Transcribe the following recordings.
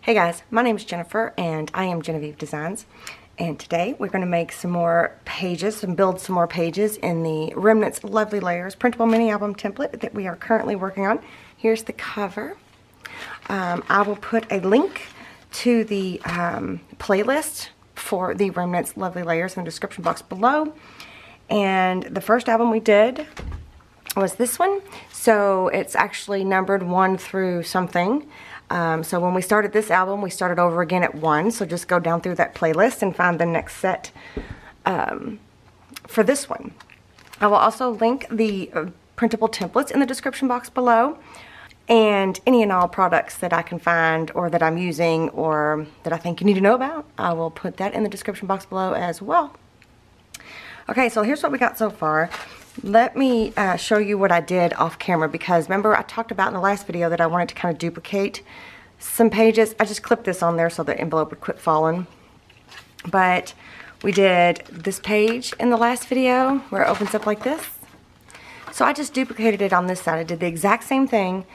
Hey guys, my name is Jennifer and I am Genevieve Designs, and today we're going to make some more pages and build some more pages in the Remnants Lovely Layers printable mini album template that we are currently working on. Here's the cover. I will put a link to the playlist for the Remnants Lovely Layers in the description box below. And the first album we did was this one, so it's actually numbered 1 through something. So when we started this album, we started over again at 1, so just go down through that playlist and find the next set for this one. I will also link the printable templates in the description box below, and any and all products that I can find or that I'm using or that I think you need to know about, I will put that in the description box below as well. Okay, so here's what we got so far. Let me show you what I did off camera, because remember I talked about in the last video that I wanted to kind of duplicate some pages. I just clipped this on there so the envelope would quit falling. But we did this page in the last video where it opens up like this. So I just duplicated it on this side. I did the exact same thing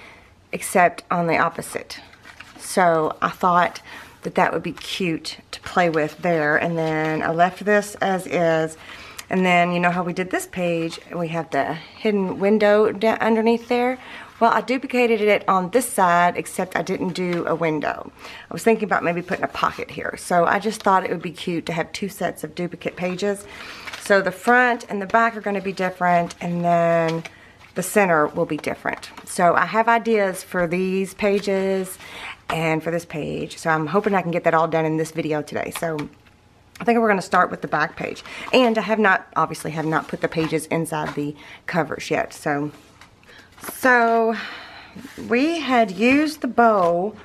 except on the opposite. So I thought that that would be cute to play with there, and then I left this as is. And then, you know how we did this page, we have the hidden window down underneath there. Well, I duplicated it on this side, except I didn't do a window. I was thinking about maybe putting a pocket here. So I just thought it would be cute to have 2 sets of duplicate pages. So the front and the back are going to be different, and then the center will be different. So I have ideas for these pages and for this page. So I'm hoping I can get that all done in this video today. So I think we're going to start with the back page. And I have not, obviously have not put the pages inside the covers yet. So we had used the bow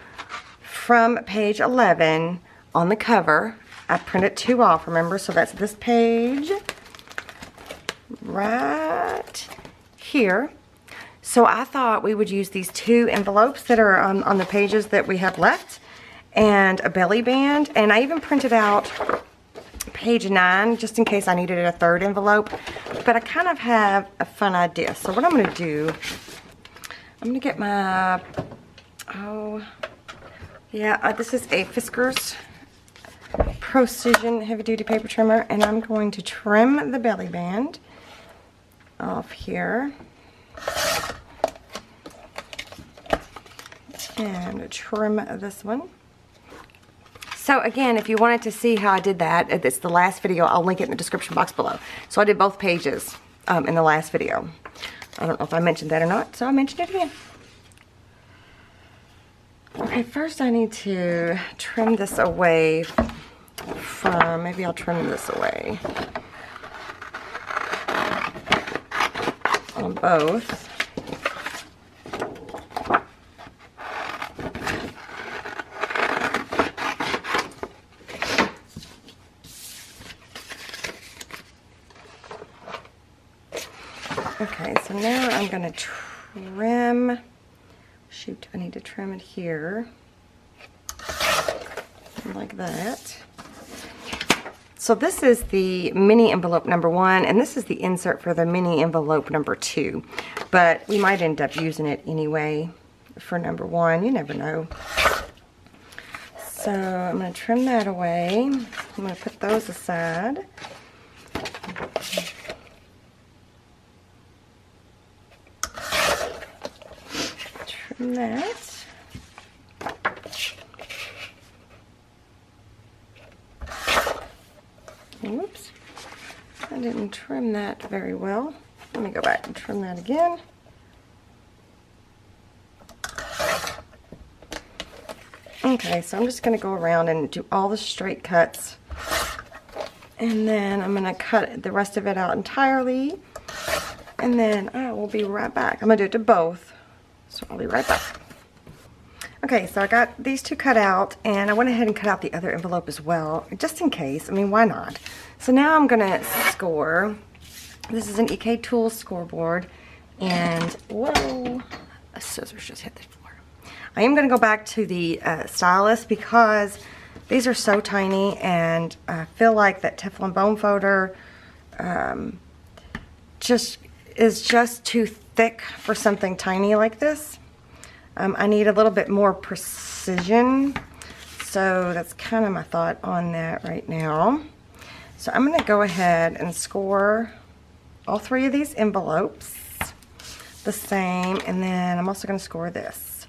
from page 11 on the cover. I printed 2 off, remember? So that's this page right here. So I thought we would use these 2 envelopes that are on the pages that we have left, and a belly band. And I even printed out page 9 just in case I needed a 3rd envelope, but I kind of have a fun idea. So what I'm going to do, I'm going to get my, this is a Fiskars Precision heavy duty paper trimmer, and I'm going to trim the belly band off here and trim this one. So again, if you wanted to see how I did that, it's the last video. I'll link it in the description box below. So I did both pages in the last video. I don't know if I mentioned that or not, so I mentioned it again. Okay, first I need to trim this away from, maybe I'll trim this away on both. Okay, so now I'm going to trim, shoot, I need to trim it here, like that. So this is the mini envelope number 1, and this is the insert for the mini envelope number 2. But we might end up using it anyway for number 1, you never know. So I'm going to trim that away. I'm going to put those aside. Trim that. Oops, I didn't trim that very well. Let me go back and trim that again. Okay, so I'm just going to go around and do all the straight cuts, and then I'm going to cut the rest of it out entirely, and then I will be right back. I'm going to do it to both. So I'll be right back. Okay, so I got these 2 cut out, and I went ahead and cut out the other envelope as well, just in case. I mean, why not? So now I'm going to score. This is an EK Tools scoreboard, and whoa, a scissors just hit the floor. I am going to go back to the stylus because these are so tiny, and I feel like that Teflon bone folder is just too thick for something tiny like this. I need a little bit more precision So that's kind of my thought on that right now. So I'm going to go ahead and score all 3 of these envelopes the same, and then I'm also going to score this.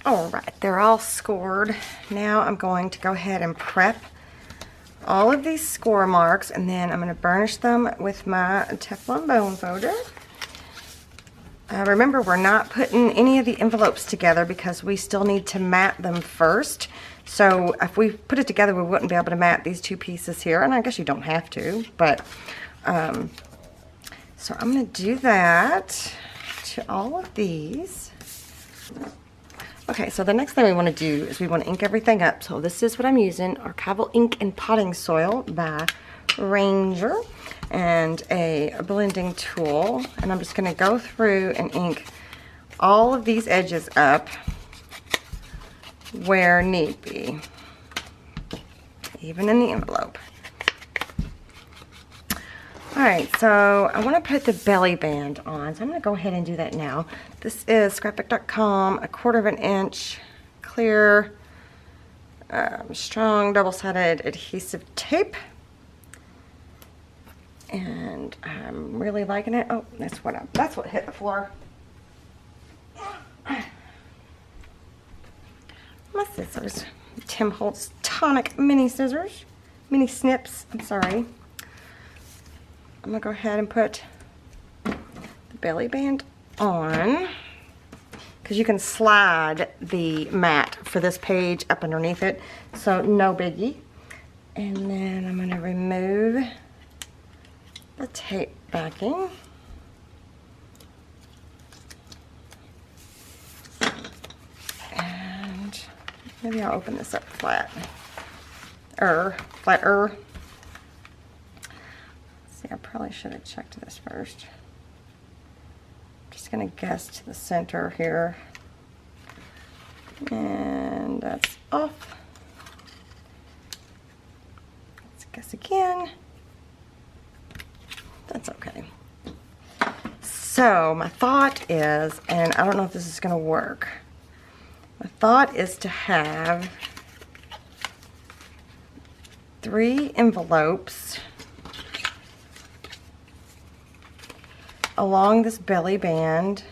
All right, they're all scored. Now I'm going to go ahead and prep all of these score marks, and then I'm going to burnish them with my Teflon bone folder. Remember, we're not putting any of the envelopes together because we still need to mat them first. So if we put it together, we wouldn't be able to mat these 2 pieces here, and I guess you don't have to, but so I'm going to do that to all of these. Okay, so the next thing we want to do is we want to ink everything up. So this is what I'm using, Archival Ink and Potting Soil by Ranger, and a blending tool. And I'm just going to go through and ink all of these edges up where need be, even in the envelope. Alright, so I want to put the belly band on, so I'm going to go ahead and do that now. This is scrapbook.com, 1/4 inch clear, strong double-sided adhesive tape. And I'm really liking it. Oh, that's what hit the floor. My scissors. Tim Holtz Tonic mini scissors. Mini snips, I'm sorry. I'm going to go ahead and put the belly band on, because you can slide the mat for this page up underneath it, so no biggie. And then I'm going to remove the tape backing. And maybe I'll open this up flatter. See, I probably should have checked this first. Just gonna guess to the center here. And that's off. Let's guess again. That's okay. So my thought is, and I don't know if this is gonna work, my thought is to have 3 envelopes along this belly band,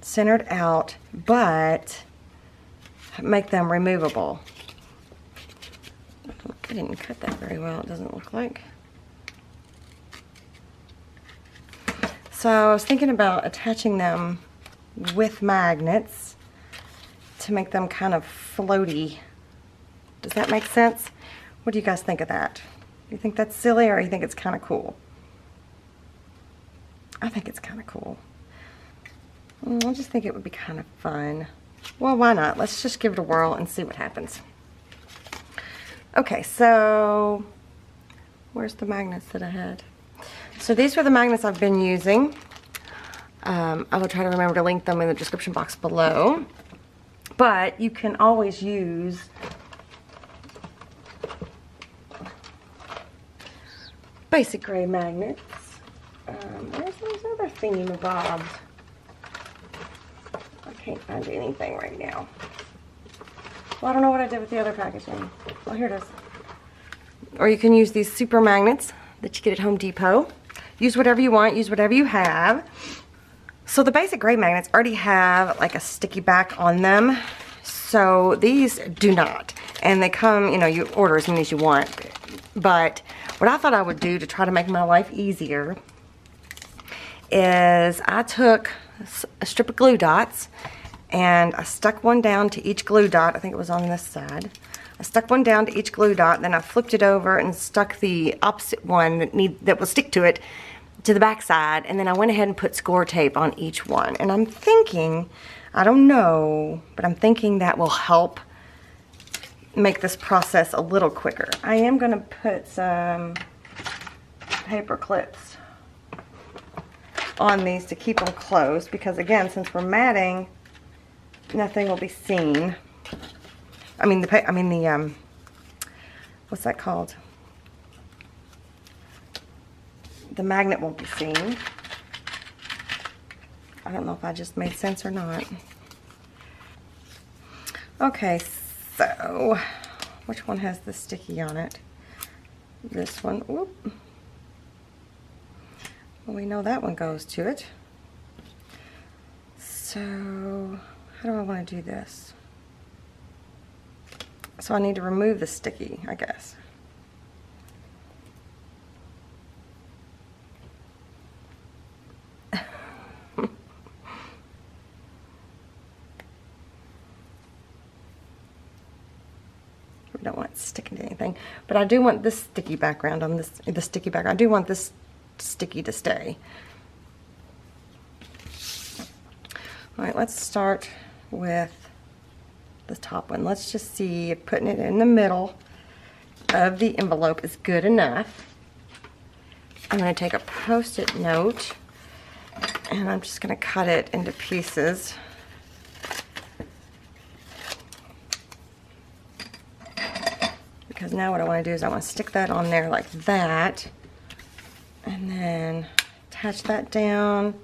centered out, but make them removable. I didn't cut that very well, it doesn't look like. So I was thinking about attaching them with magnets to make them kind of floaty. Does that make sense? What do you guys think of that? Do you think that's silly, or do you think it's kind of cool? I think it's kind of cool. I just think it would be kind of fun. Well, why not? Let's just give it a whirl and see what happens. Okay, so where's the magnets that I had? So these were the magnets I've been using. I will try to remember to link them in the description box below. But you can always use basic gray magnets. Where's those other thingy-mabobs? I can't find anything right now. Well, I don't know what I did with the other packaging. Oh, here it is. Or you can use these super magnets that you get at Home Depot. Use whatever you want, use whatever you have. So the basic gray magnets already have like a sticky back on them. So these do not. And they come, you know, you order as many as you want. But what I thought I would do to try to make my life easier is I took a strip of glue dots and I stuck one down to each glue dot. I think it was on this side. I stuck one down to each glue dot, then I flipped it over and stuck the opposite one that will stick to it to the back side, and then I went ahead and put score tape on each one. And I'm thinking, I don't know, but I'm thinking that will help make this process a little quicker. I am going to put some paper clips on these to keep them closed, because again, since we're matting, nothing will be seen. I mean the what's that called? The magnet won't be seen. I don't know if I just made sense or not. Okay, so which one has the sticky on it? This one. Whoop. Well, we know that one goes to it. So how do I want to do this? So I need to remove the sticky, I guess. We don't want it sticking to anything, but I do want this sticky background on this, the sticky background. I do want this sticky to stay. All right, let's start with the top one. Let's just see if putting it in the middle of the envelope is good enough. I'm going to take a Post-it note and I'm just going to cut it into pieces. Because now what I want to do is I want to stick that on there like that, and then attach that down,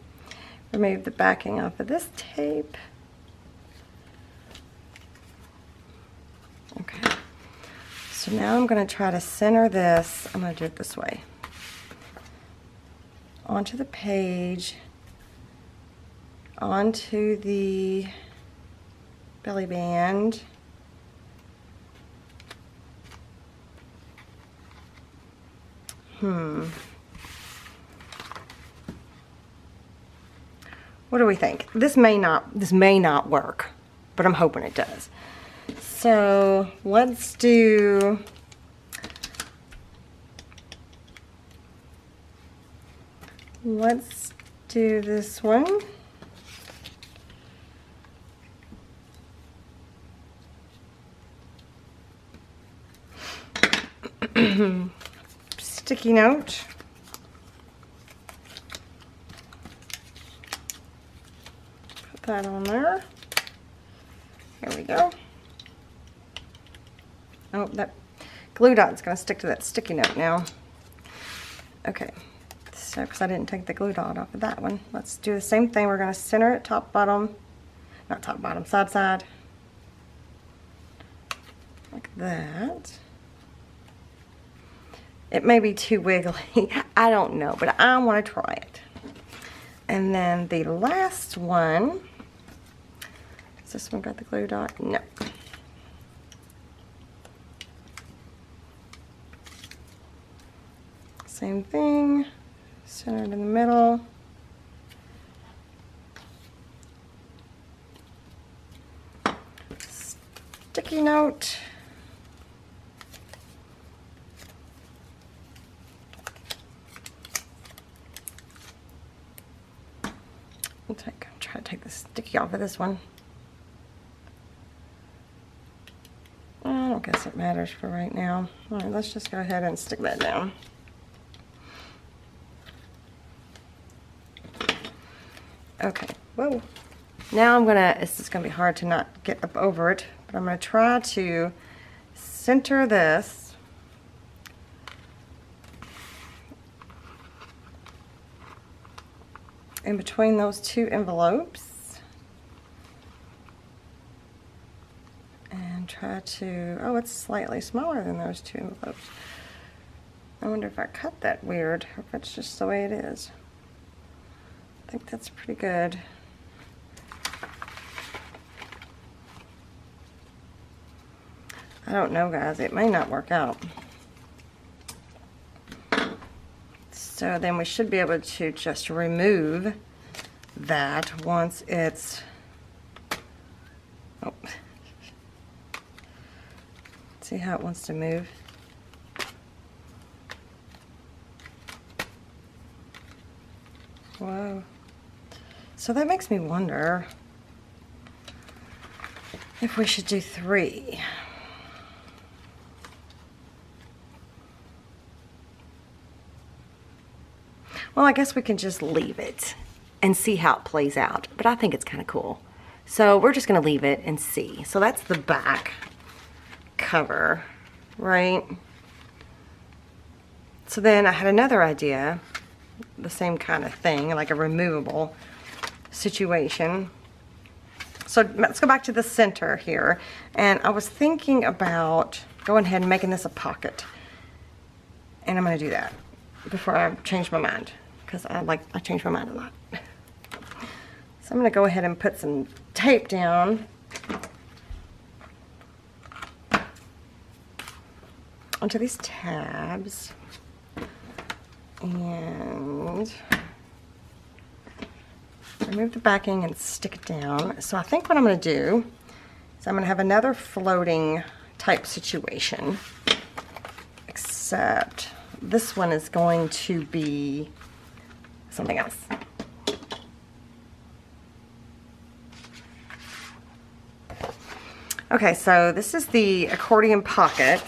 remove the backing off of this tape. Okay, so now I'm going to try to center this. I'm going to do it this way. Onto the page, onto the belly band. What do we think? This may not work, but I'm hoping it does. So let's do this one. Sticky note. Put that on there. There we go. Oh, that glue dot's going to stick to that sticky note now. Okay, so because I didn't take the glue dot off of that one. Let's do the same thing. We're going to center it top, bottom, not top, bottom, side, side. Like that. It may be too wiggly, I don't know, but I want to try it. And then the last one, has this one got the glue dot? No. Same thing, centered in the middle. Sticky note. Try to take the sticky off of this one. I don't guess it matters for right now. All right, let's just go ahead and stick that down. Okay, whoa. Now this is gonna be hard to not get up over it, but I'm gonna try to center this in between those two envelopes and try to, oh, it's slightly smaller than those two envelopes. I wonder if I cut that weird, or if it's just the way it is. I think that's pretty good. I don't know, guys, it may not work out. So then we should be able to just remove that once it's, oh, see how it wants to move? Whoa. So that makes me wonder if we should do 3. Well, I guess we can just leave it and see how it plays out, but I think it's kind of cool. So we're just going to leave it and see. So that's the back cover, right? So then I had another idea, the same kind of thing, like a removable situation. So let's go back to the center here. And I was thinking about going ahead and making this a pocket. And I'm going to do that before I change my mind, because I change my mind a lot. So I'm going to go ahead and put some tape down onto these tabs and remove the backing and stick it down. So I think what I'm going to do is I'm going to have another floating type situation, except this one is going to be something else. Okay, so this is the Accordion Pocket,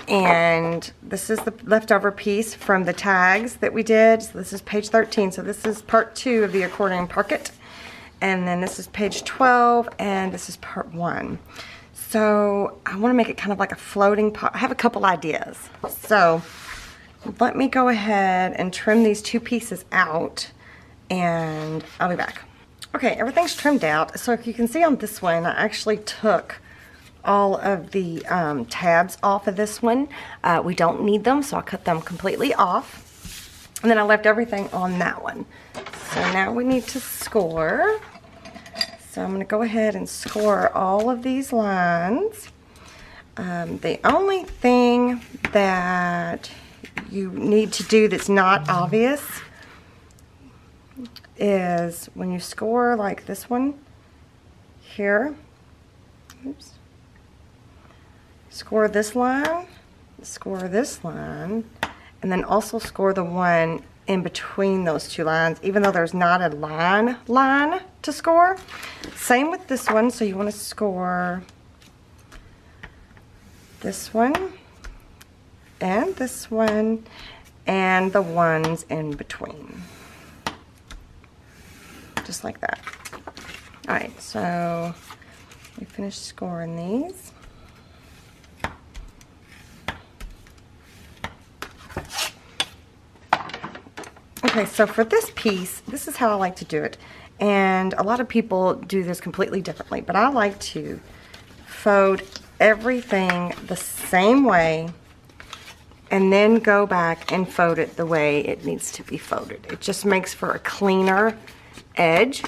and this is the leftover piece from the tags that we did. So this is page 13, so this is part 2 of the Accordion Pocket, and then this is page 12, and this is part 1. So I want to make it kind of like a floating pot. I have a couple ideas. So let me go ahead and trim these 2 pieces out, and I'll be back. Okay, everything's trimmed out. So if you can see on this one, I actually took all of the tabs off of this one. We don't need them, so I cut them completely off. And then I left everything on that one. So now we need to score. So I'm going to go ahead and score all of these lines. The only thing that you need to do that's not obvious is when you score like this one here, oops, score this line, and then also score the one in between those 2 lines, even though there's not a line to score. Same with this one, so you want to score this one and this one and the ones in between. Just like that. Alright, so we finished scoring these. Okay, so for this piece, this is how I like to do it. And a lot of people do this completely differently, but I like to fold everything the same way and then go back and fold it the way it needs to be folded. It just makes for a cleaner edge.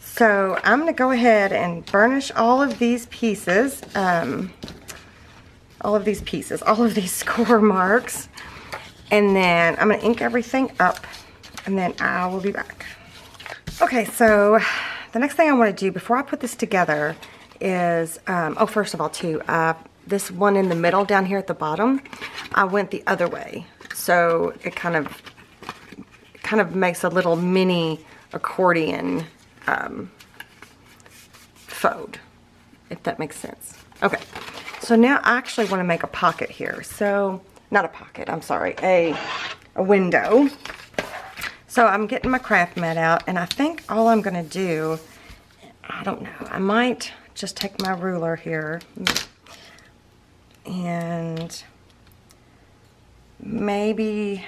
So I'm going to go ahead and burnish all of these pieces, all of these score marks, and then I'm going to ink everything up, and then I will be back. Okay, so the next thing I want to do before I put this together is, oh, first of all, too, this one in the middle down here at the bottom, I went the other way, so it kind of makes a little mini accordion fold, if that makes sense. Okay, so now I actually want to make a pocket here. So, not a pocket, I'm sorry, a window. So I'm getting my craft mat out, and I think all I'm going to do, I don't know, I might just take my ruler here and maybe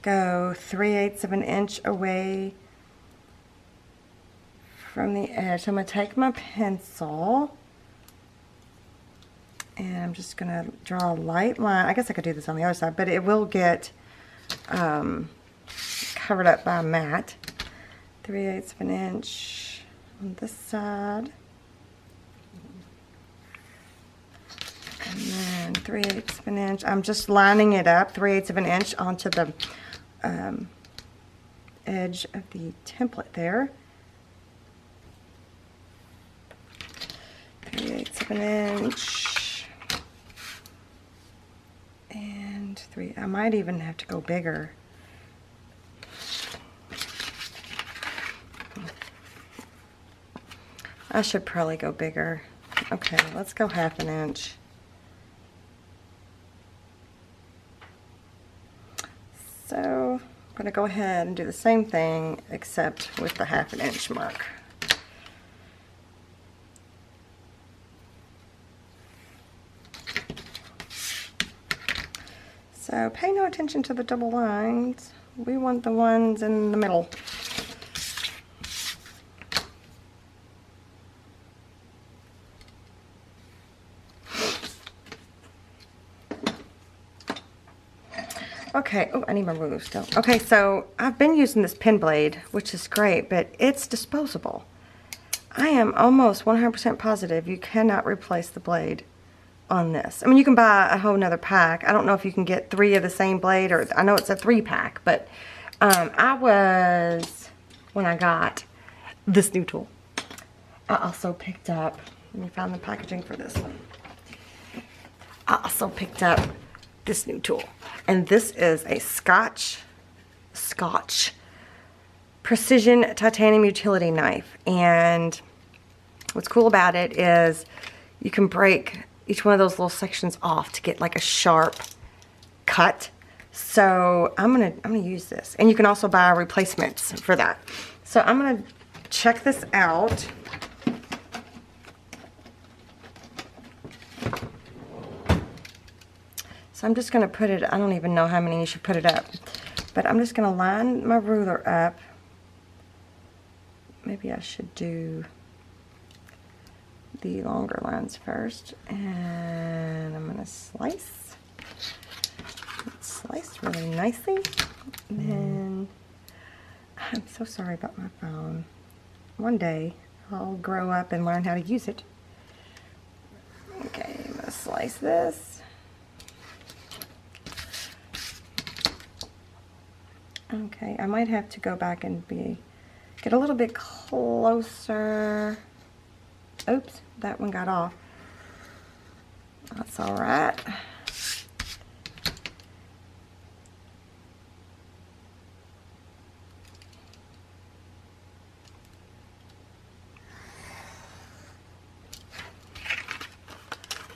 go 3/8 of an inch away from the edge. So I'm going to take my pencil and I'm just going to draw a light line. I guess I could do this on the other side, but it will get covered up by a mat. 3/8 of an inch on this side. And then 3/8 of an inch. I'm just lining it up, 3/8 of an inch onto the edge of the template there. 3/8 of an inch. And 3, I might even have to go bigger. I should probably go bigger. Okay, let's go 1/2 inch. So I'm going to go ahead and do the same thing except with the 1/2 inch mark. So pay no attention to the double lines. We want the ones in the middle. Okay, oh, I need my ruler still. Okay, so I've been using this pen blade, which is great, but it's disposable. I am almost 100% positive you cannot replace the blade on this. I mean, you can buy a whole nother pack. I don't know if you can get 3 of the same blade, or I know it's a 3-pack, but when I got this new tool, I also picked up, let me find the packaging for this one. I also picked up this new tool, and this is a Scotch precision titanium utility knife. And what's cool about it is you can break each one of those little sections off to get like a sharp cut. So I'm gonna use this, and you can also buy replacements for that. So I'm gonna check this out. So I'm just going to put it, I don't even know how many you should put it up, but I'm just going to line my ruler up. Maybe I should do the longer lines first, and I'm going to slice. It's sliced really nicely. And then, I'm so sorry about my phone. One day I'll grow up and learn how to use it. Okay, I'm going to slice this. Okay, I might have to go back and get a little bit closer. Oops, that one got off. That's all right.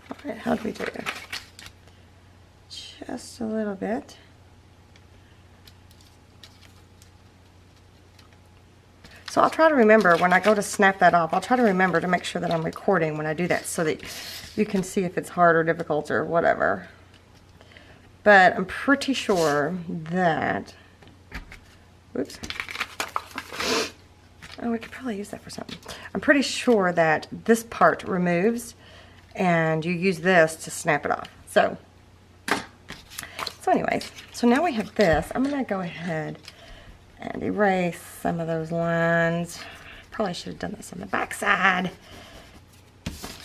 All right, how do we do it? Just a little bit. So I'll try to remember when I go to snap that off, I'll try to remember to make sure that I'm recording when I do that so that you can see if it's hard or difficult or whatever. But I'm pretty sure that, oops. Oh, we could probably use that for something. I'm pretty sure that this part removes and you use this to snap it off. So anyways, so now we have this. I'm gonna go ahead and erase some of those lines. Probably should have done this on the back side.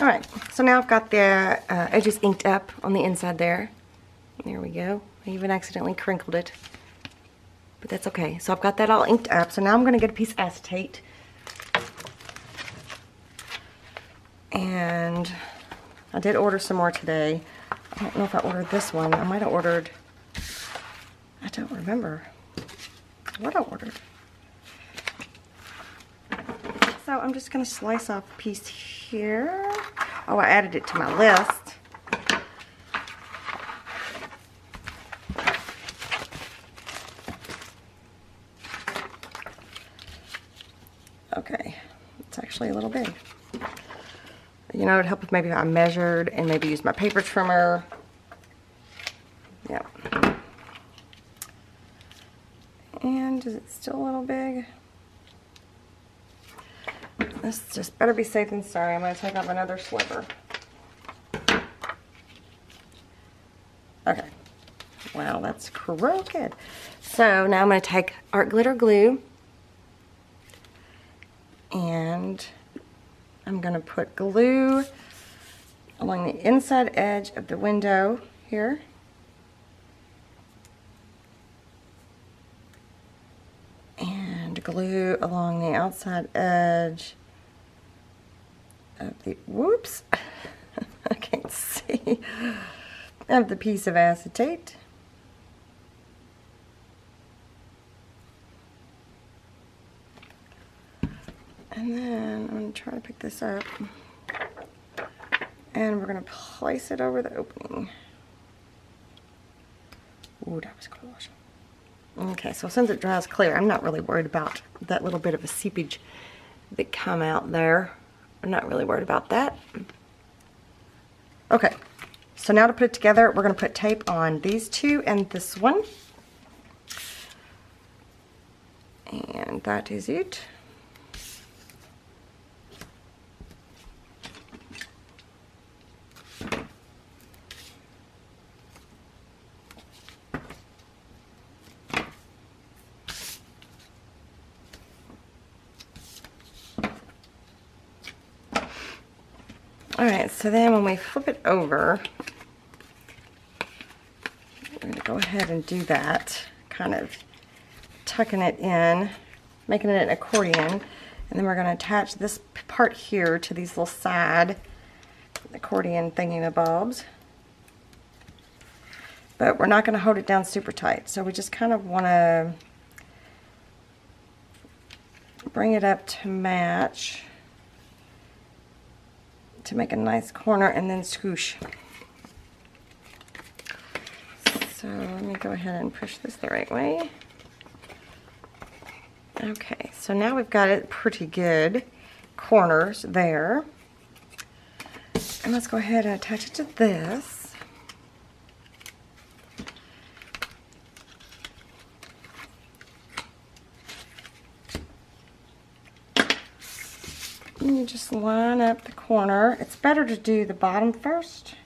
All right, so now I've got the edges inked up on the inside there. There we go. I even accidentally crinkled it, but that's okay. So I've got that all inked up. So now I'm gonna get a piece of acetate. And I did order some more today. I don't know if I ordered this one. I might have ordered, I don't remember what I ordered. So I'm just going to slice off a piece here. Oh, I added it to my list. Okay, it's actually a little big. You know, it'd help if maybe I measured and maybe used my paper trimmer. Yep. And is it still a little big? This just better be safe than sorry. I'm going to take off another sliver. Okay. Wow, that's crooked. So now I'm going to take art glitter glue, and I'm going to put glue along the inside edge of the window here. And glue along the outside edge of the, whoops, I can't see, of the piece of acetate. And then I'm going to try to pick this up, and we're going to place it over the opening. Ooh, that was close. Okay, so since it dries clear, I'm not really worried about that little bit of a seepage that come out there. I'm not really worried about that. Okay, so now to put it together, we're going to put tape on these two and this one. And that is it. Alright, so then when we flip it over, we're going to go ahead and do that, kind of tucking it in, making it an accordion, and then we're going to attach this part here to these little side accordion thingy-mabobs. But we're not going to hold it down super tight, so we just kind of want to bring it up to match, to make a nice corner, and then swoosh. So let me go ahead and push this the right way. Okay, so now we've got it pretty good corners there. And let's go ahead and attach it to this. And you just line up the corner. It's better to do the bottom first,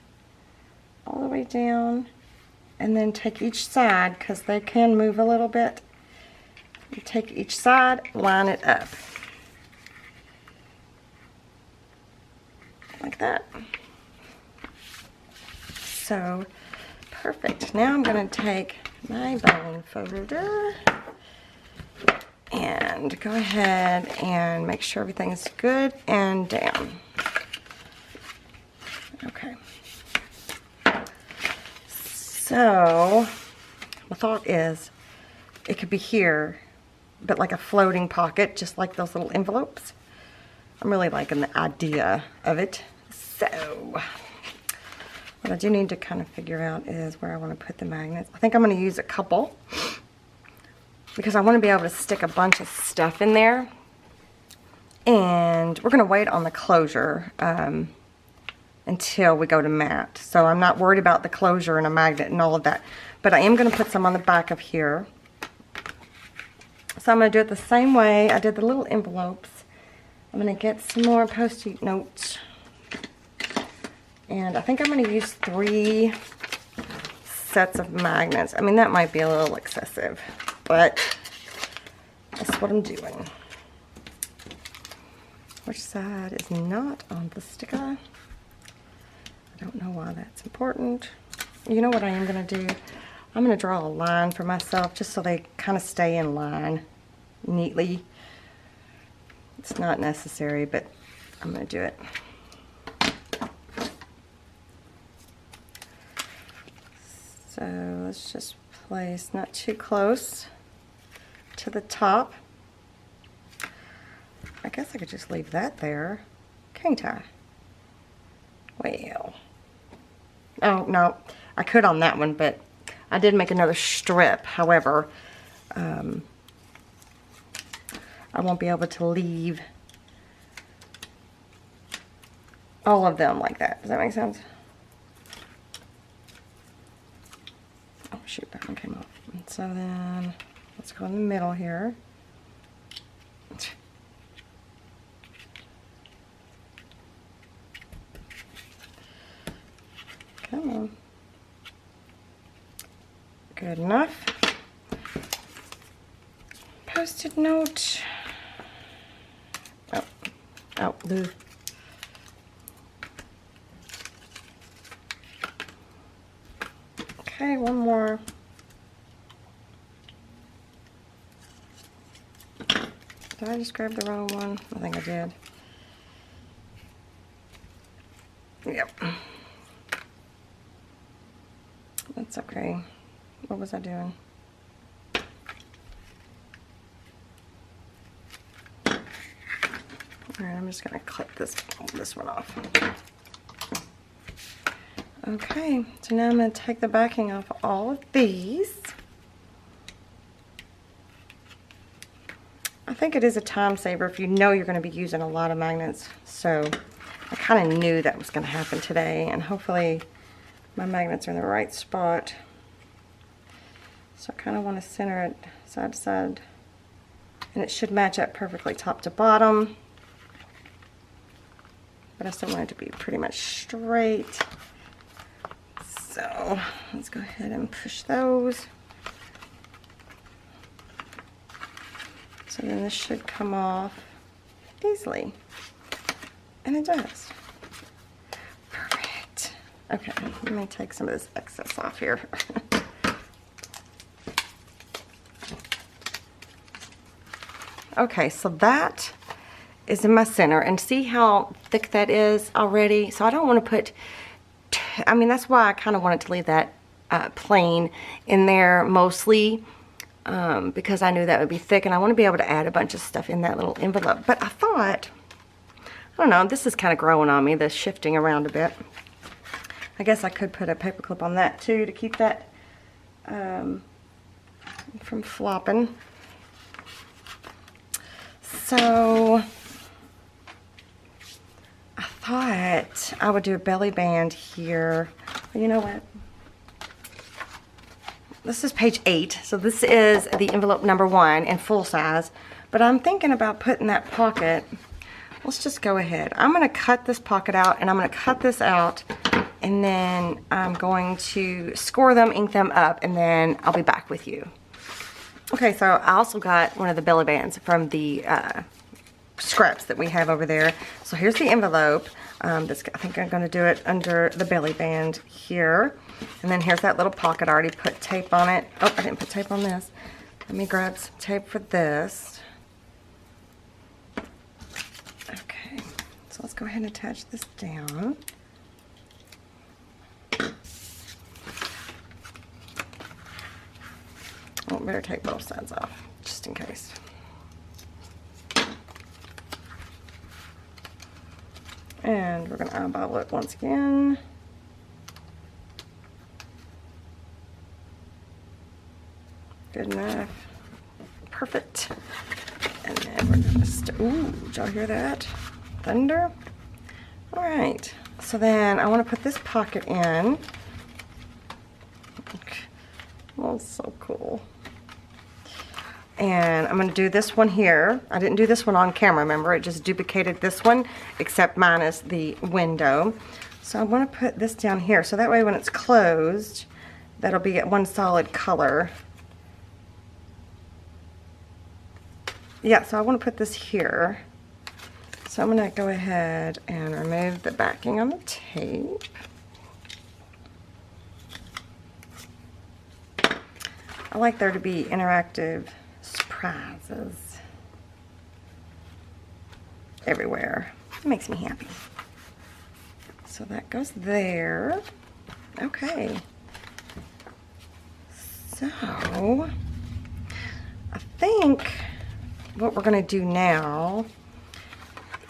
all the way down, and then take each side, because they can move a little bit. You take each side, line it up. Like that. So, perfect. Now I'm going to take my bone folder and go ahead and make sure everything is good and down. Okay. So, my thought is, it could be here, but like a floating pocket, just like those little envelopes. I'm really liking the idea of it. So, what I do need to kind of figure out is where I want to put the magnets. I think I'm going to use a couple, because I want to be able to stick a bunch of stuff in there. And we're going to wait on the closure until we go to matte. So I'm not worried about the closure and a magnet and all of that. But I am going to put some on the back of here. So I'm going to do it the same way I did the little envelopes. I'm going to get some more Post-it notes. And I think I'm going to use 3 sets of magnets. I mean, that might be a little excessive, but that's what I'm doing. Which side is not on the sticker? I don't know why that's important. You know what I am going to do? I'm going to draw a line for myself just so they kind of stay in line neatly. It's not necessary, but I'm going to do it. So let's just place not too close to the top. I guess I could just leave that there, can't I? Well, oh no, I could on that one, but I did make another strip. However, I won't be able to leave all of them like that. Does that make sense? Oh shoot, that one came off. And so then let's go in the middle here. Come on. Good enough. Post-it note. Oh, the. Okay, one more. Did I just grab the wrong one? I think I did. Yep. That's okay. What was I doing? Alright, I'm just going to clip this one off. Okay, so now I'm going to take the backing off all of these. I think it is a time saver if you know you're going to be using a lot of magnets. So I kind of knew that was going to happen today, and hopefully my magnets are in the right spot. So I kind of want to center it side to side, and it should match up perfectly top to bottom. But I still want it to be pretty much straight. So let's go ahead and push those. So then this should come off easily. And it does. Okay, let me take some of this excess off here. Okay, so that is in my center, and see how thick that is already? So I don't want to put, I mean, that's why I kind of wanted to leave that plain in there mostly, because I knew that would be thick, and I want to be able to add a bunch of stuff in that little envelope. But I thought, I don't know, this is kind of growing on me, this shifting around a bit. I guess I could put a paper clip on that too to keep that from flopping. So I thought I would do a belly band here. You know what? This is page 8, so this is the envelope number 1 in full size. But I'm thinking about putting that pocket. Let's just go ahead. I'm going to cut this pocket out, and I'm going to cut this out, and then I'm going to score them, ink them up, and then I'll be back with you. Okay, so I also got one of the belly bands from the scraps that we have over there. So here's the envelope. I think I'm going to do it under the belly band here. And then here's that little pocket. I already put tape on it. Oh, I didn't put tape on this. Let me grab some tape for this. Okay, so let's go ahead and attach this down. Oh, better take both sides off, just in case. And we're going to eyeball it once again. Good enough. Perfect. And then we're going to, ooh, did y'all hear that? Thunder? All right. So then I want to put this pocket in. Okay. Oh, so cool. And I'm going to do this one here. I didn't do this one on camera, remember? It just duplicated this one, except minus the window. So I want to put this down here, so that way when it's closed, that'll be at one solid color. Yeah, so I want to put this here. So I'm going to go ahead and remove the backing on the tape. I like there to be interactive surprises everywhere. It makes me happy. So that goes there. Okay. So I think what we're going to do now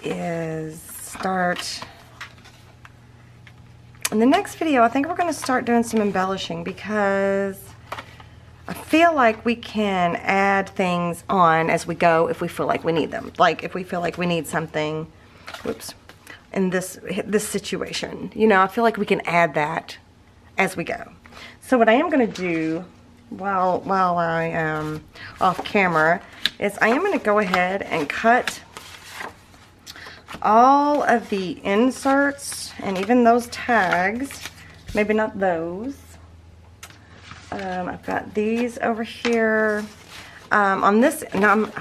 is start, in the next video, I think we're going to start doing some embellishing, because I feel like we can add things on as we go if we feel like we need them. Like if we feel like we need something, whoops, in this situation. You know, I feel like we can add that as we go. So what I am going to do while I am off camera is I am going to go ahead and cut all of the inserts and even those tags, maybe not those. I've got these over here. On this, no,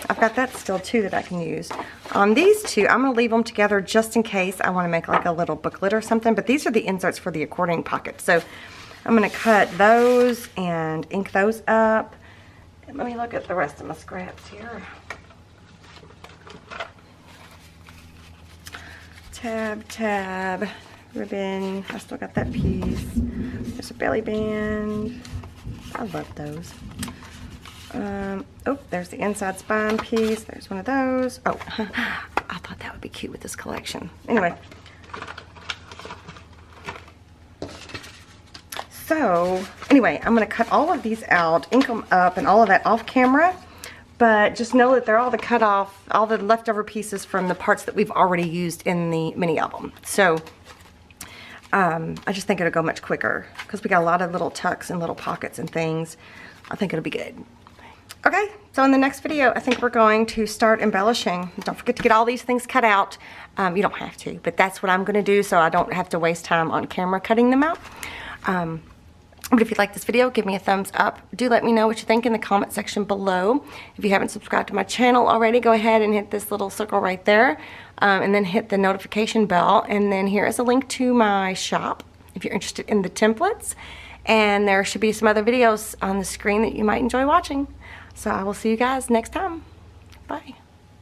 I've got that still too that I can use. On these two, I'm going to leave them together just in case I want to make like a little booklet or something, but these are the inserts for the accordion pocket. So I'm going to cut those and ink those up. Let me look at the rest of my scraps here. Tab, ribbon, I still got that piece. There's a belly band. I love those. Oh, there's the inside spine piece. There's one of those. Oh, I thought that would be cute with this collection. Anyway. So, anyway, I'm going to cut all of these out, ink them up, and all of that off camera. But just know that they're all the cut off, all the leftover pieces from the parts that we've already used in the mini album. So, I just think it'll go much quicker because we got a lot of little tucks and little pockets and things. I think it'll be good. Okay, so in the next video, I think we're going to start embellishing. Don't forget to get all these things cut out. You don't have to, but that's what I'm going to do so I don't have to waste time on camera cutting them out. But if you like this video, give me a thumbs up. Do let me know what you think in the comment section below. If you haven't subscribed to my channel already, go ahead and hit this little circle right there. And then hit the notification bell. And then here is a link to my shop. if you're interested in the templates. And there should be some other videos on the screen that you might enjoy watching. So I will see you guys next time. Bye.